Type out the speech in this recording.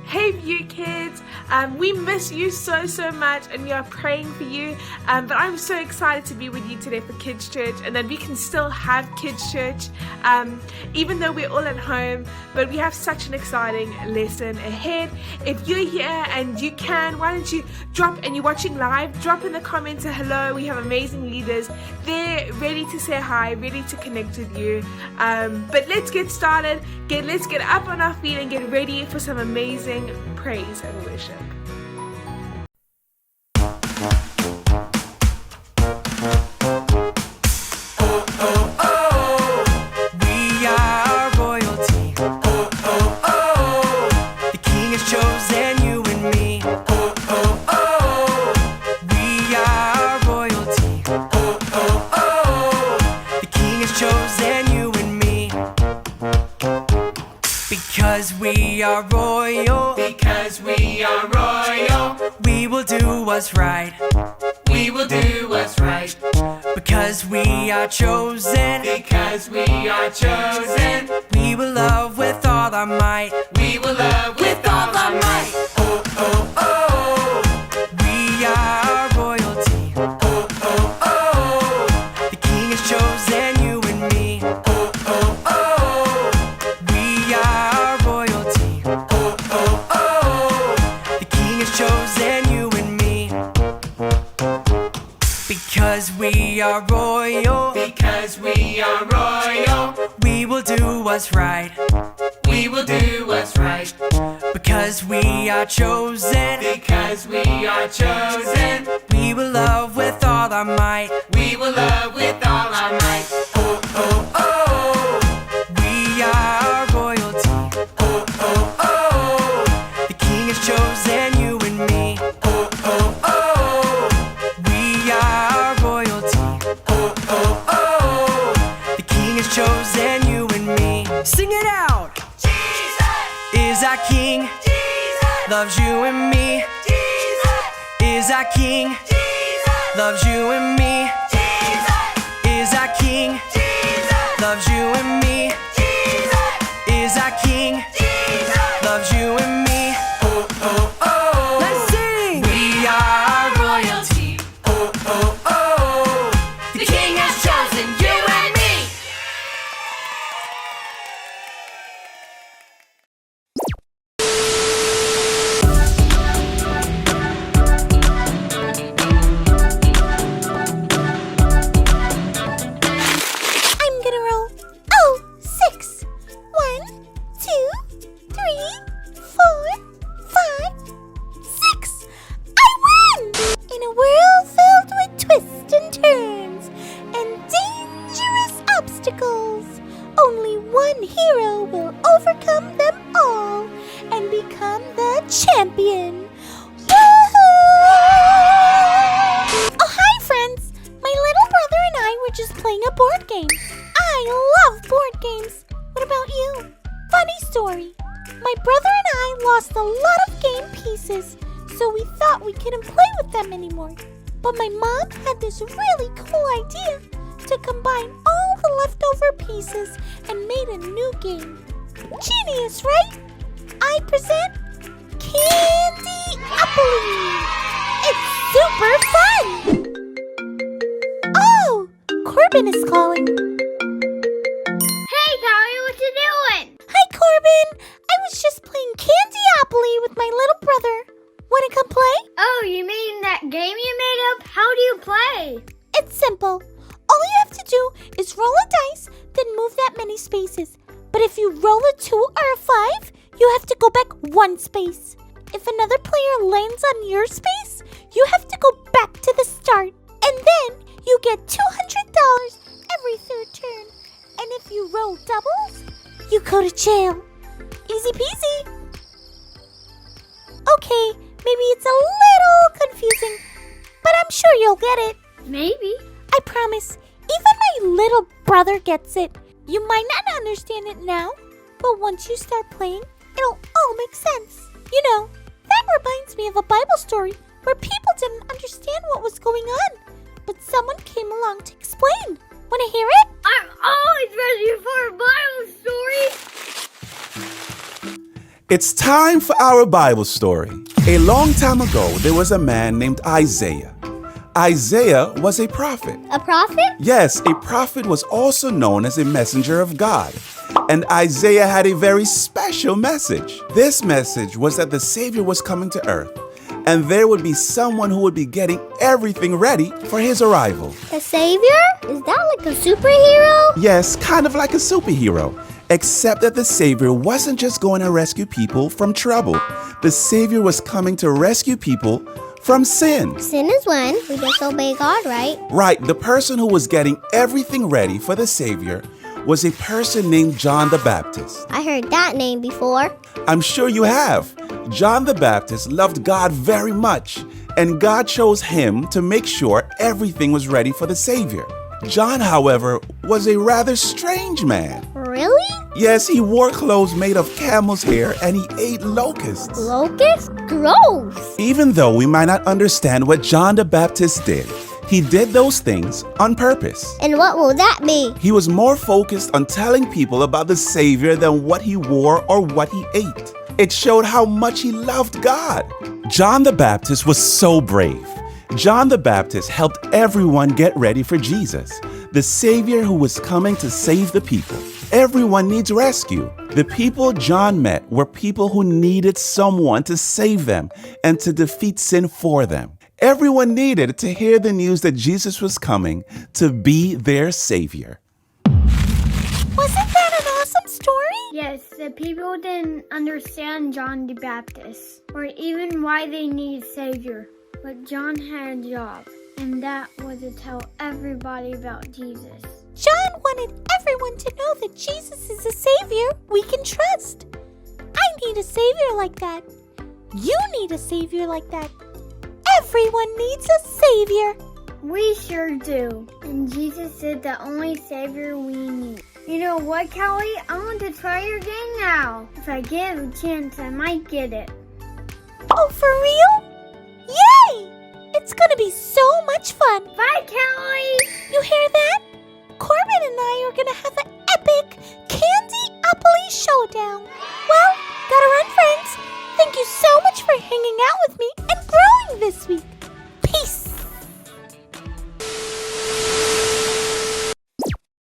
Hey you kids, we miss you so much and we are praying for you, but I'm so excited to be with you today for Kids Church, and that we can still have Kids Church even though we're all at home, but we have such an exciting lesson ahead. If you're here and you can, why don't you drop, and you're watching live, drop in the comments a hello. We have amazing leaders. They're ready to say hi, ready to connect with you, but let's get started. Let's get up on our feet and get ready for some amazing praise and worship. Oh, oh, oh, we are royalty. Oh, oh, oh, the King has chosen you and me. Oh, oh, oh, we are royalty. Oh, oh, oh, the King has chosen you and me. Because we are royal, Because we are royal, we will do what's right. we will do what's right. Because we are chosen, Because we are chosen, we will love with all our might. we will love with all our might. Oh, oh, oh, We are royalty. oh, oh, oh, The King has chosen you and me. oh, oh, oh, We are royalty. oh, oh, oh, The King has chosen you and me. Because we are royal, because we are royal, we will do what's right. we will do what's right. Because we are chosen, Because we are chosen, we will love with all our might. we will love with all our might. Oh, oh, oh, We are royalty. oh, oh, oh, The King has chosen you and me. oh, oh, oh, We are royalty. oh, oh, oh. The King has chosen you and me. Sing it out! Jesus, Is our King, Jesus, loves you and me. Jesus, Is our King, Jesus, loves you and me. Jesus, Is our King, Jesus, loves you and me. Jesus, Is our King, Jesus. loves you and me. Oh, oh, oh. Let's sing! We are royalty. Oh, oh, oh. The King has chosen you and me. I'm gonna roll. Oh, 6. 1, 2, 3, 4, 5, 6. I win! In a world filled with twists and turns and dangerous obstacles, only one hero will overcome them all and become the champion. Woohoo! Oh, hi, friends! My little brother and I were just playing a board game. I love board games. What about you? Funny story. My brother and I lost a lot of game pieces, so we thought we couldn't play with them anymore. But my mom had this really cool idea to combine all the leftover pieces and made a new game. Genius, right? I present Candy-opoly. It's super fun! Oh, Corbin is calling. Hey, Callie, what you doing? Hi, Corbin. I was just playing Candy-opoly with my little brother. Wanna come play? Oh, you mean that game you made up? How do you play? It's simple. All you have to do is roll a dice, then move that many spaces. But if you roll a 2 or a 5, you have to go back 1 space. If another player lands on your space, you have to go back to the start. And then you get $200 every third turn. And if you roll doubles, you go to jail. Easy peasy. Okay, maybe it's a little confusing, but I'm sure you'll get it. Maybe. I promise, even my little brother gets it. You might not understand it now, but once you start playing, it'll all make sense. You know, that reminds me of a Bible story where people didn't understand what was going on, but someone came along to explain. Wanna hear it? I'm always ready for a Bible story. It's time for our Bible story. A long time ago, there was a man named Isaiah. Isaiah was a prophet. A prophet? Yes, a prophet was also known as a messenger of God. And Isaiah had a very special message. This message was that the Savior was coming to earth, and there would be someone who would be getting everything ready for his arrival. The Savior? Is that like a superhero? Yes, kind of like a superhero, except that the Savior wasn't just going to rescue people from trouble. The Savior was coming to rescue people from sin. Sin is when we disobey God, right? Right, the person who was getting everything ready for the Savior was a person named John the Baptist. I heard that name before. I'm sure you have. John the Baptist loved God very much, and God chose him to make sure everything was ready for the Savior. John, however, was a rather strange man. Really? Yes, he wore clothes made of camel's hair and he ate locusts. Locusts? Gross! Even though we might not understand what John the Baptist did, he did those things on purpose. And what will that be? He was more focused on telling people about the Savior than what he wore or what he ate. It showed how much he loved God. John the Baptist was so brave. John the Baptist helped everyone get ready for Jesus, the Savior who was coming to save the people. Everyone needs rescue. The people John met were people who needed someone to save them and to defeat sin for them. Everyone needed to hear the news that Jesus was coming to be their Savior. Wasn't that an awesome story? Yes, the people didn't understand John the Baptist, or even why they need a Savior. But John had a job, and that was to tell everybody about Jesus. John wanted everyone to know that Jesus is a Savior we can trust. I need a Savior like that. You need a Savior like that. Everyone needs a Savior. We sure do. And Jesus is the only Savior we need. You know what, Callie? I want to try your game now. If I give a chance, I might get it. Oh, for real? Yay! It's gonna be so much fun. Bye, Callie! You hear that? Corbin and I are gonna have an epic Candy-Appley showdown. Well, gotta run, friends. Thank you so much for hanging out with me and growing this week.